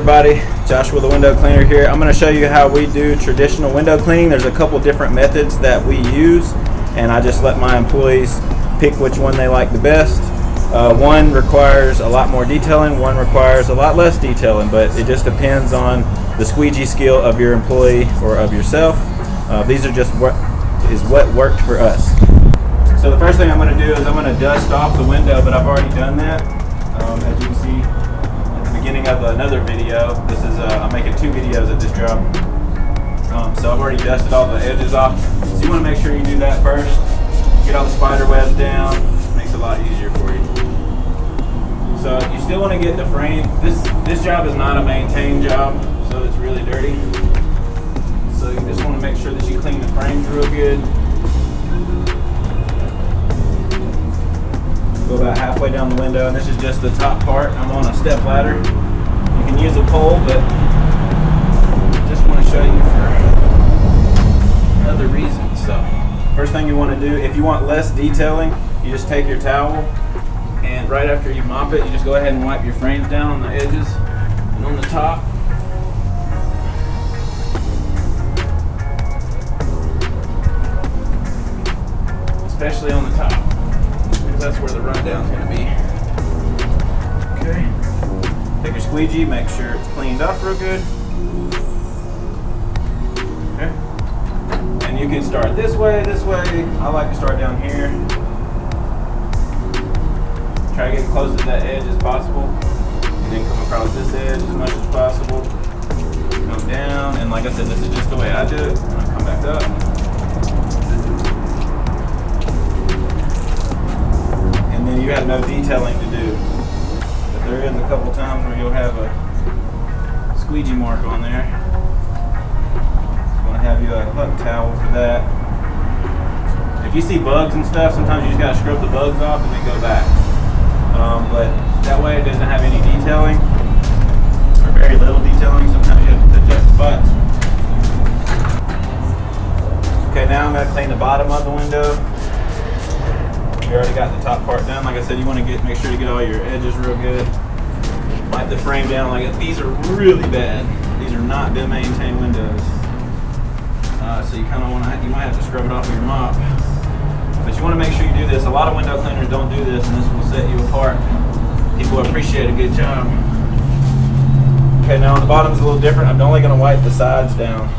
everybody, Joshua the window cleaner here. I'm going to show you how we do traditional window cleaning. There's a couple different methods that we use, and I just let my employees pick which one they like the best. One requires a lot more detailing, one requires a lot less detailing, but it just depends on the squeegee skill of your employee or of yourself. These are just what worked for us. So the first thing I'm going to do is I'm going to dust off the window, but I've already done that. As you can see at the beginning of another video, this is I'm making 2 videos at this job. So I've already dusted all the edges off. So you want to make sure you do that first. Get all the spider webs down. Makes it a lot easier for you. So you still want to get the frame. This job is not a maintained job, so it's really dirty. So you just want to make sure that you clean the frames real good. Go about halfway down the window, and this is just the top part. I'm on a step ladder. You can use a pole, but just want to show you for another reason. So first thing you want to do, if you want less detailing, you just take your towel, and right after you mop it, you just go ahead and wipe your frames down on the edges and on the top. Especially on the top, because that's where the rundown is going to be. Okay. Take your squeegee, make sure it's cleaned off real good. Okay. And you can start this way, this way. I like to start down here. Try to get close to that edge as possible, and then come across this edge as much as possible. Come down, and like I said, this is just the way I do it. I'm going to come back up. And then you have no detailing to do. But there is a couple times where you'll have a squeegee mark on there. I'm going to have you a hot towel for that. If you see bugs and stuff, sometimes you just got to scrub the bugs off and then go back. But that way it doesn't have any detailing, or very little detailing. Sometimes you have to touch up spots. Okay, now I'm going to clean the bottom of the window. You already got the top part done. Like I said, you want to make sure to get all your edges real good. Wipe the frame down like these are really bad. These are not good maintained windows. So you kind of want to, you might have to scrub it off with your mop. But you want to make sure you do this. A lot of window cleaners don't do this, and this will set you apart. People appreciate a good job. Okay, now on the bottom's a little different. I'm only going to wipe the sides down.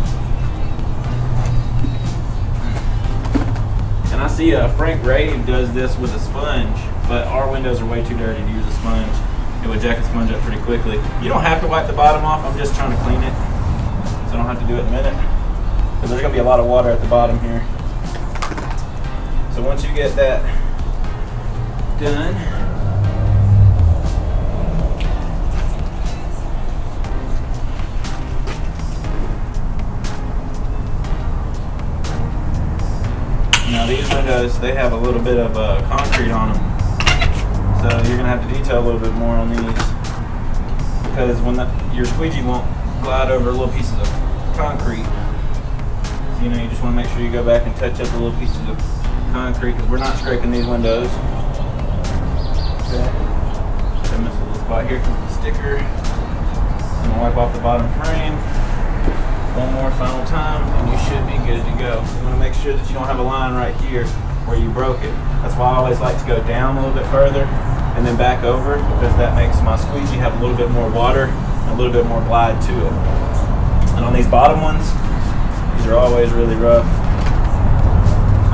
I see Frank Rave does this with a sponge, but our windows are way too dirty to use a sponge. It would jack a sponge up pretty quickly. You don't have to wipe the bottom off. I'm just trying to clean it, so I don't have to do it in a minute. Because there's going to be a lot of water at the bottom here. So once you get that done, now these windows, they have a little bit of concrete on them, so you're going to have to detail a little bit more on these, because when your squeegee won't glide over little pieces of concrete. So, you just want to make sure you go back and touch up the little pieces of concrete, because we're not scraping these windows. Okay. I missed a little spot here because of the sticker. I'm going to wipe off the bottom frame one more final time, and you should be good to go. You want to make sure that you don't have a line right here where you broke it. That's why I always like to go down a little bit further and then back over, because that makes my squeegee have a little bit more water and a little bit more glide to it. And on these bottom ones, these are always really rough.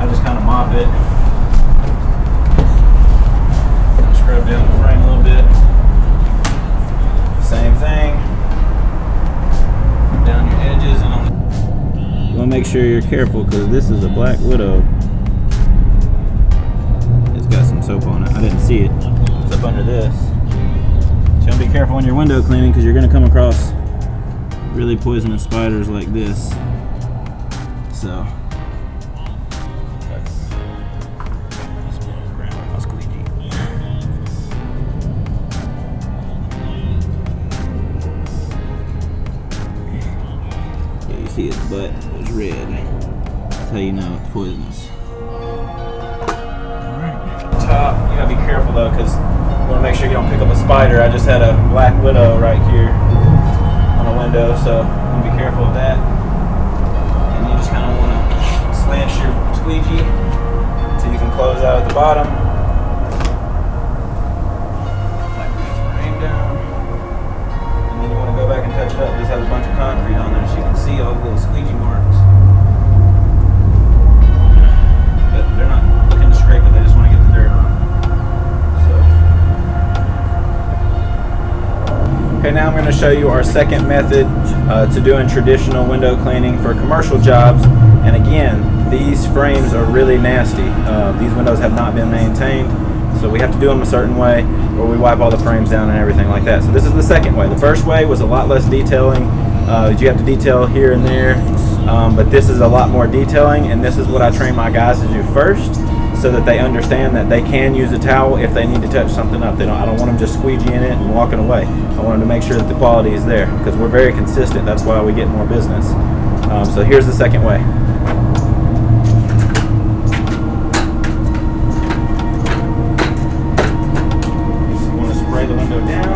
I just kind of mop it. Scrub down the frame a little bit. Same thing. Down your edges and on the... You want to make sure you're careful, because this is a Black Widow. It's got some soap on it. I didn't see it. It's up under this. So you want to be careful when you're window cleaning, because you're going to come across really poisonous spiders like this. So see its butt was red. That's how you know it's poisonous. Alright. Top, you gotta be careful though, because you want to make sure you don't pick up a spider. I just had a Black Widow right here. window, so be careful of that. And you just kind of want to slant your squeegee so you can close out at the bottom. Like this frame down. And then you want to go back and touch it up. This has a bunch of concrete on there so you can see all the little squeegee marks. But they're not looking to scrape it, they just want to get the dirt on. Okay, now I'm going to show you our second method to doing traditional window cleaning for commercial jobs. And again, these frames are really nasty. These windows have not been maintained, so we have to do them a certain way, or we wipe all the frames down and everything like that. So this is the second way. The first way was a lot less detailing. You have to detail here and there, but this is a lot more detailing, and this is what I train my guys to do first, so that they understand that they can use a towel if they need to touch something up. I don't want them just squeegeeing it and walking away. I want them to make sure that the quality is there, because we're very consistent. That's why we get more business. So here's the second way. You want to spray the window down.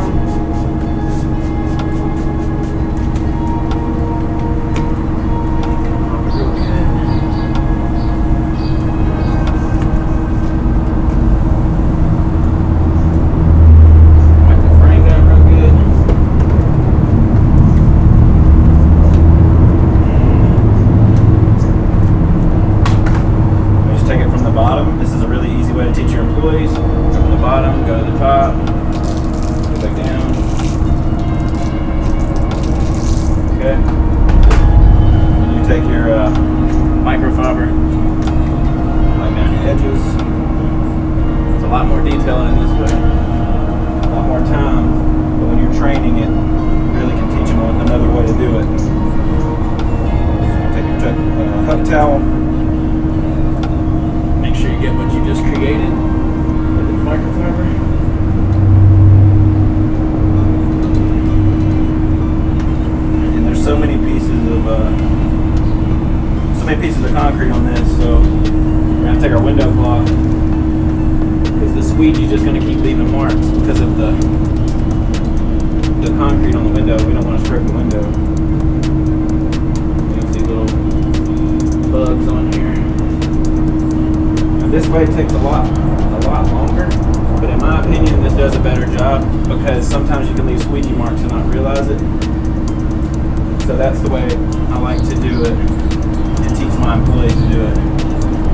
Microfiber, like down the edges. It's a lot more detailing in this way, a lot more time, but when you're training it, you really can teach them another way to do it. Take your hub towel, make sure you get what you just created with the microfiber. And there's so many pieces of concrete on this, so we're going to take our window cloth, because the squeegee is just going to keep leaving marks because of the concrete on the window. We don't want to scrape the window. You can see little bugs on here. Now this way takes a lot longer, but in my opinion this does a better job, because sometimes you can leave squeegee marks and not realize it. So that's the way I like to do it, and teach my employees to do it.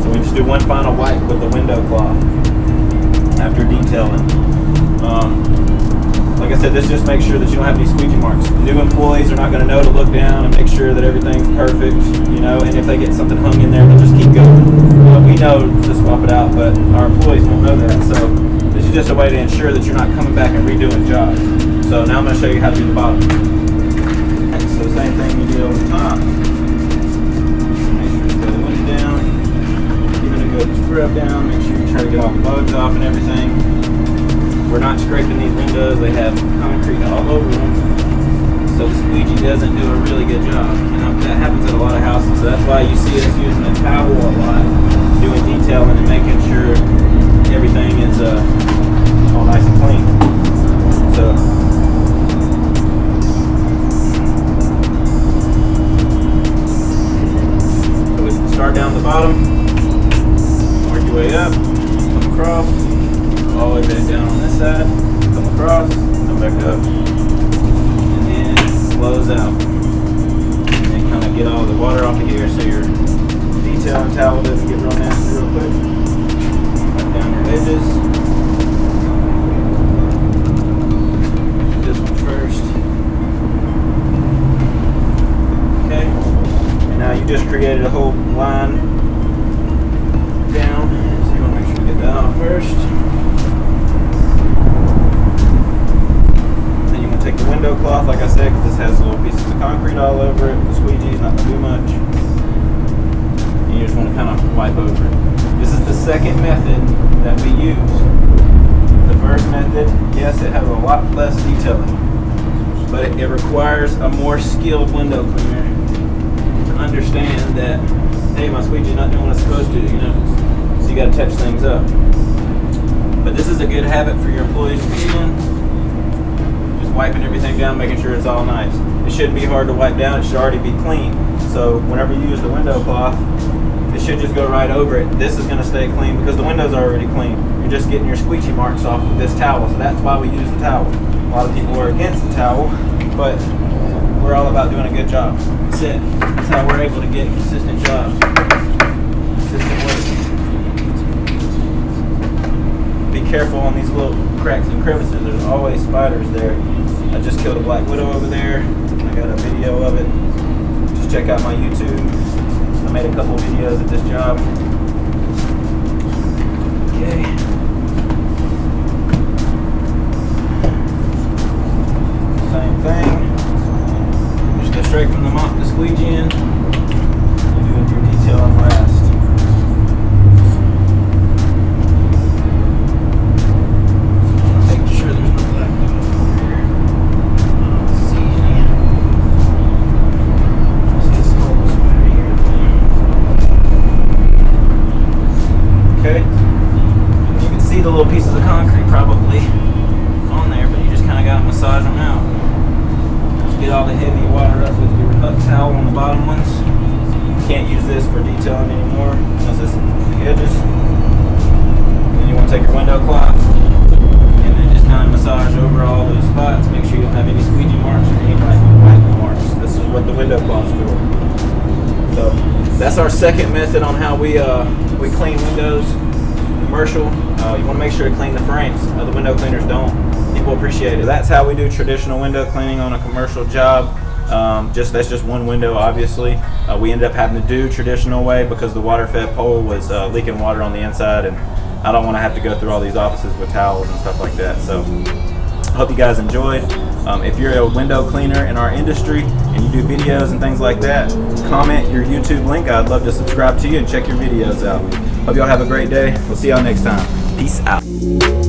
So we just do one final wipe with the window cloth after detailing. Like I said, this just makes sure that you don't have any squeegee marks. New employees are not going to know to look down and make sure that everything's perfect, and if they get something hung in there, they'll just keep going. We know to swap it out, but our employees won't know that. So this is just a way to ensure that you're not coming back and redoing jobs. So now I'm going to show you how to do the bottom. So same thing you do over the top. Make sure you throw the window down. Give it a good scrub down. Make sure you try to get all the bugs off and everything. We're not scraping these windows. They have concrete all over them. So the squeegee doesn't do a really good job. That happens at a lot of houses. So that's why you see us using a towel a lot, doing detailing and making sure everything is all nice and clean. So we start down the bottom, work your way up, come across, all the way back down on this side, come across, come back up, and then close out. And kind of get all the water off of here so your detailing towel doesn't get real nasty real quick. Right down your edges. This one first. Okay. And now you just created a whole line down. So you want to make sure you get that off first. Then you want to take the window cloth, like I said, because this has little pieces of concrete all over it. The squeegee's not going to do much. You just want to kind of wipe over it. This is the second method that we use. The first method, yes, it has a lot less detailing, but it requires a more skilled window cleaner to understand that, hey, my squeegee's not doing what it's supposed to, so you got to touch things up. But this is a good habit for your employees to be in. Just wiping everything down, making sure it's all nice. It shouldn't be hard to wipe down. It should already be clean. So whenever you use the window cloth, it should just go right over it. This is going to stay clean because the window's are already clean. You're just getting your squeegee marks off with this towel. So that's why we use the towel. A lot of people are against the towel, but we're all about doing a good job. That's it. That's how we're able to get consistent jobs. Consistent work. Be careful on these little cracks and crevices. There's always spiders there. I just killed a black widow over there. I got a video of it. Just check out my YouTube. I made a couple videos of this job. Okay. Same thing. Just go straight from the mop to squeegee in. You're doing your detail on last. The little pieces of concrete probably on there, but you just kind of got to massage them out. Just get all the heavy water up with your hut towel on the bottom ones. You can't use this for detailing anymore unless it's the edges. Then you want to take your window cloth and then just kind of massage over all those spots. Make sure you don't have any squeegee marks or any white marks. This is what the window cloth's for. So that's our second method on how we clean windows. Commercial, you want to make sure to clean the frames. The window cleaners don't. People appreciate it. That's how we do traditional window cleaning on a commercial job. That's just one window, obviously. We ended up having to do traditional way because the water-fed pole was leaking water on the inside, and I don't want to have to go through all these offices with towels and stuff like that. So I hope you guys enjoyed. If you're a window cleaner in our industry and you do videos and things like that, comment your YouTube link. I'd love to subscribe to you and check your videos out. Hope y'all have a great day. We'll see y'all next time. Peace out.